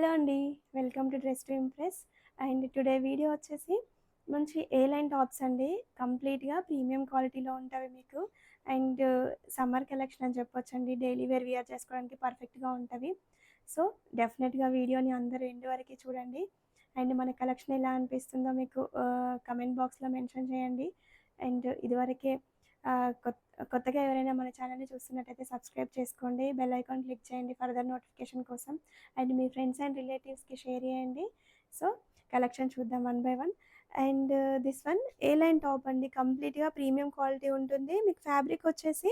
Hello అండి. Welcome to dress to impress. And today video వచ్చేసి మంచి ఏ లైన్ టాప్స్ అండి. కంప్లీట్‌గా ప్రీమియం క్వాలిటీలో ఉంటవి మీకు. అండ్ సమ్మర్ కలెక్షన్ అని చెప్పొచ్చండి. డైలీ వేర్ వియర్ చేసుకోవడానికి పర్ఫెక్ట్‌గా ఉంటవి. సో, డెఫినెట్‌గా వీడియోని అందరూ ఎండ్ వరకి చూడండి. అండ్ మన కలెక్షన్ ఎలా అనిపిస్తుందో మీకు కమెంట్ బాక్స్‌లో మెన్షన్ చేయండి. అండ్ ఇదివరకే కొత్తగా ఎవరైనా మన ఛానల్‌ని చూస్తున్నట్టయితే సబ్స్క్రైబ్ చేసుకోండి. బెల్ ఐకాన్ క్లిక్ చేయండి ఫర్దర్ నోటిఫికేషన్ కోసం. అండ్ మీ ఫ్రెండ్స్ అండ్ రిలేటివ్స్‌కి షేర్ చేయండి. సో, కలెక్షన్ చూద్దాం one by one. And this one A line top అండి. కంప్లీట్‌గా ప్రీమియం క్వాలిటీ ఉంటుంది. మీకు ఫ్యాబ్రిక్ వచ్చేసి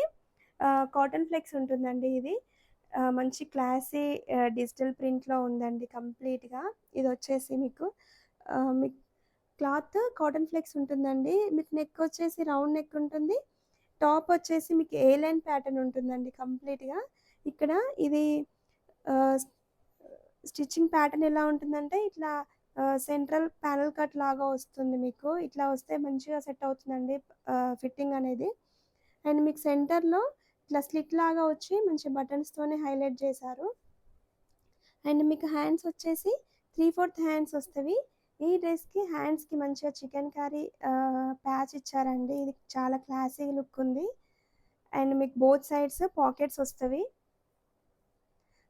కాటన్ ఫ్లెక్స్ ఉంటుందండి ఇది. మంచి క్లాసీ డిజిటల్ ప్రింట్‌లో ఉందండి కంప్లీట్‌గా. ఇదొచ్చేసి మీకు క్లాత్ కాటన్ ఫ్లెక్స్ ఉంటుందండి. మీకు నెక్ వచ్చేసి రౌండ్ నెక్ ఉంటుంది. టాప్ వచ్చేసి మీకు ఏ లైన్ ప్యాటర్న్ ఉంటుందండి కంప్లీట్‌గా. ఇక్కడ ఇది ఆహ్, స్టిచ్చింగ్ ప్యాటర్న్ ఎలా ఉంటుందంటే ఇట్లా సెంట్రల్ ప్యానెల్ కట్ లాగా వస్తుంది మీకు. ఇట్లా వస్తే మంచిగా సెట్ అవుతుందండి ఫిట్టింగ్ అనేది. అండ్ మీకు సెంటర్‌లో ఇట్లా స్లిట్ లాగా వచ్చి మంచి బటన్స్‌తోనే హైలైట్ చేశారు. అండ్ మీకు హ్యాండ్స్ వచ్చేసి 3/4 హ్యాండ్స్ వస్తవి. ఈ డ్రెస్‌కి హ్యాండ్స్‌కి మంచిగా చికెన్ కర్రీ ప్యాచ్ ఇచ్చారండి. ఇది చాలా క్లాసీ లుక్ ఉంది. అండ్ మీకు బోత్ సైడ్స్ పాకెట్స్ వస్తవి.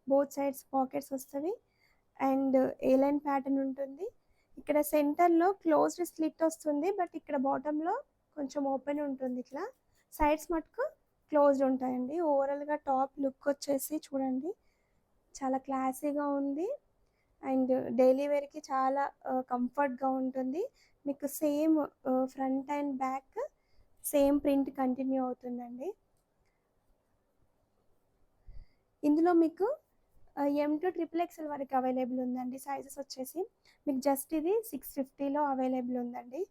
బోత్ సైడ్స్ పాకెట్స్ వస్తవి. అండ్ ఏ లైన్ ప్యాటర్న్ ఉంటుంది. ఇక్కడ సెంటర్‌లో క్లోజ్డ్ స్లిట్ వస్తుంది. బట్ ఇక్కడ బాటమ్‌లో కొంచెం ఓపెన్ ఉంటుంది ఇట్లా. సైడ్స్ మటుకు క్లోజ్డ్ ఉంటాయండి. ఓవరాల్‌గా టాప్ లుక్ వచ్చేసి చూడండి. చాలా క్లాసీగా ఉంది. అండ్ డైలీ వేర్‌కి చాలా కంఫర్ట్‌గా ఉంటుంది. మీకు same front and back same print continue అవుతుందండి. ఇందులో మీకు M2 ట్రిపుల్ ఎక్స్ఎల్ వరకు అవైలబుల్ ఉందండి. సైజెస్ వచ్చేసి మీకు జస్ట్ ఇది 650లో అవైలబుల్ ఉందండి.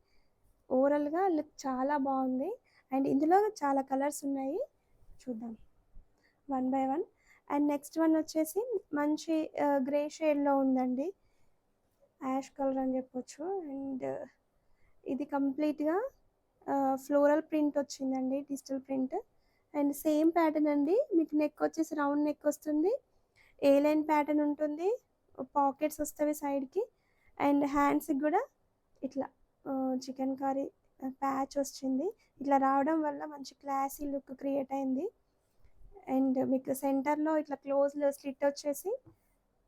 ఓవరాల్‌గా లుక్ చాలా బాగుంది. అండ్ ఇందులో చాలా కలర్స్ ఉన్నాయి. చూద్దాం one by one. And next one వచ్చేసి మంచి గ్రే షేడ్‌లో ఉందండి. యాష్ కలర్ అని చెప్పొచ్చు. అండ్ ఇది కంప్లీట్‌గా ఫ్లోరల్ ప్రింట్ వచ్చిందండి. Digital print. And same pattern అండి. మీకు నెక్ వచ్చేసి రౌండ్ నెక్ వస్తుంది. ఏ లైన్ ప్యాటర్న్ ఉంటుంది. పాకెట్స్ వస్తవి సైడ్‌కి. అండ్ హ్యాండ్స్‌కి గూడా ఇట్లా చికెన్ కర్రీ ప్యాచ్ వచ్చింది. ఇట్లా రావడం వల్ల మంచి క్లాసీ లుక్ క్రియేట్ అయింది. అండ్ మీకు సెంటర్‌లో ఇట్లా క్లోజ్‌లో స్లిట్ వచ్చేసి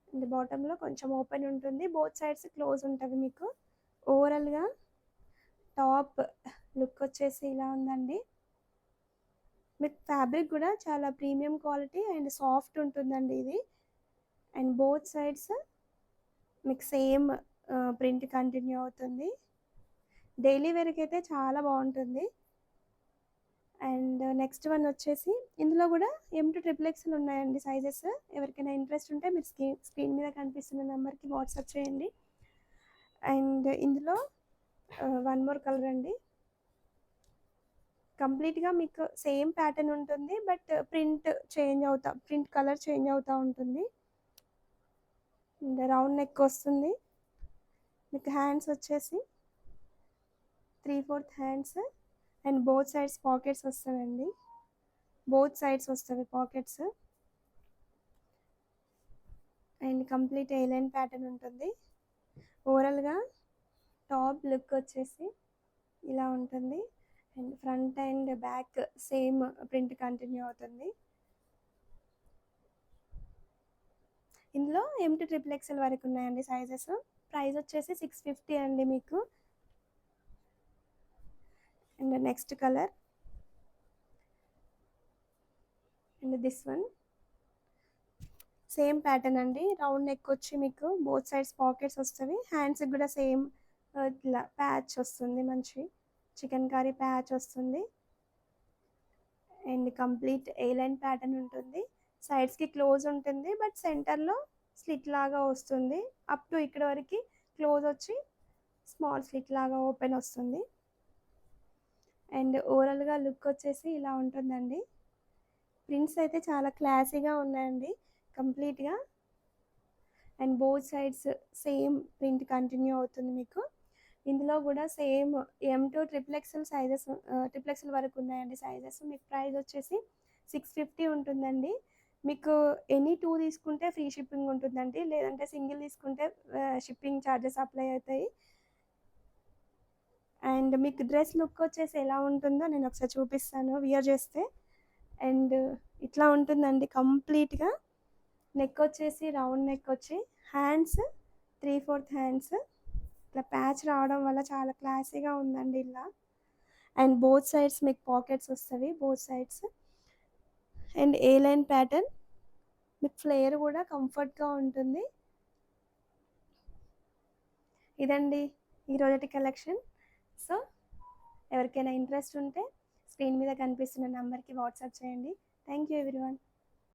అండ్ బాటమ్‌లో కొంచెం ఓపెన్ ఉంటుంది. బోత్ సైడ్స్ క్లోజ్ ఉంటవి మీకు. ఓవరాల్‌గా టాప్ లుక్ వచ్చేసి ఇలా ఉందండి. మీకు ఫ్యాబ్రిక్ గూడా చాలా ప్రీమియం క్వాలిటీ అండ్ సాఫ్ట్ ఉంటుందండి ఇది. అండ్ బోత్ సైడ్స్ మీకు సేమ్ ప్రింట్ కంటిన్యూ అవుతుంది. డైలీ వేర్‌కైతే చాలా బాగుంటుంది. అండ్ నెక్స్ట్ వన్ వచ్చేసి ఇందులో గూడా M2 ట్రిపుల్ ఎక్స్ఎల్ ఉన్నాయండి సైజెస్. ఎవరికైనా ఇంట్రెస్ట్ ఉంటే మీరు స్క్రీన్ మీద కనిపిస్తున్న నెంబర్‌కి వాట్సాప్ చేయండి. అండ్ ఇందులో వన్ మోర్ కలర్ అండి. కంప్లీట్‌గా మీకు సేమ్ ప్యాటర్న్ ఉంటుంది. బట్ ప్రింట్ కలర్ చేంజ్ అవుతా ఉంటుంది. అండ్ రౌండ్ నెక్ వస్తుంది. మీకు హ్యాండ్స్ వచ్చేసి 3/4 hands and both sides pockets వస్తవండి. బోత్ సైడ్స్ వస్తవి pockets. And complete A line pattern ఉంటుంది. ఓవరాల్‌గా టాప్ లుక్ వచ్చేసి ఇలా ఉంటుంది. And front and back same print continue అవుతుంది. ఇందులో M2 ట్రిపుల్ ఎక్స్ఎల్ వరకు ఉన్నాయండి సైజెస్. ప్రైస్ వచ్చేసి 650 అండి మీకు. And next colour. And this one same pattern అండి. రౌండ్ నెక్ వచ్చి మీకు బోత్ సైడ్స్ పాకెట్స్ వస్తవి. హ్యాండ్స్‌కి కూడా సేమ్ ఇట్లా ప్యాచ్ వస్తుంది. మంచి చికెన్ కర్రీ ప్యాచ్ వస్తుంది. And complete A line pattern ఉంటుంది. సైడ్స్‌కి క్లోజ్ ఉంటుంది. బట్ సెంటర్‌లో స్లిట్ లాగా వస్తుంది. అప్ టు ఇక్కడ వరకి క్లోజ్ వచ్చి స్మాల్ స్లిట్ లాగా ఓపెన్ వస్తుంది. అండ్ ఓవరాల్‌గా లుక్ వచ్చేసి ఇలా ఉంటుందండి. ప్రింట్స్ అయితే చాలా క్లాసీగా ఉన్నాయండి కంప్లీట్‌గా. And both sides same print continue అవుతుంది మీకు. ఇందులో కూడా సేమ్ M2 ట్రిపుల్ ఎక్స్ఎల్ వరకు ఉన్నాయండి సైజెస్. మీకు ప్రైస్ వచ్చేసి 650 ఉంటుందండి. మీకు ఎనీ 2 తీసుకుంటే ఫ్రీ షిప్పింగ్ ఉంటుందండి. లేదంటే సింగిల్ తీసుకుంటే షిప్పింగ్ ఛార్జెస్ అప్లై అవుతాయి. అండ్ మీకు డ్రెస్ లుక్ వచ్చేసి ఎలా ఉంటుందో నేను ఒకసారి చూపిస్తాను వియర్ చేస్తే. అండ్ ఇట్లా ఉంటుందండి కంప్లీట్‌గా. నెక్ వచ్చేసి రౌండ్ నెక్ వచ్చి హ్యాండ్స్ 3/4 హ్యాండ్స్ ఇట్లా ప్యాచ్ రావడం వల్ల చాలా క్లాసీగా ఉందండి ఇలా. అండ్ బోత్ సైడ్స్ మీకు పాకెట్స్ వస్తవి both sides. And A line pattern మీకు ఫ్లేయర్ కూడా కంఫర్ట్‌గా ఉంటుంది. ఇదండి ఈరోజటి కలెక్షన్. సో ఎవరికైనా ఇంట్రెస్ట్ ఉంటే స్క్రీన్ మీద కనిపిస్తున్న నంబర్‌కి వాట్సాప్ చేయండి. Thank you everyone.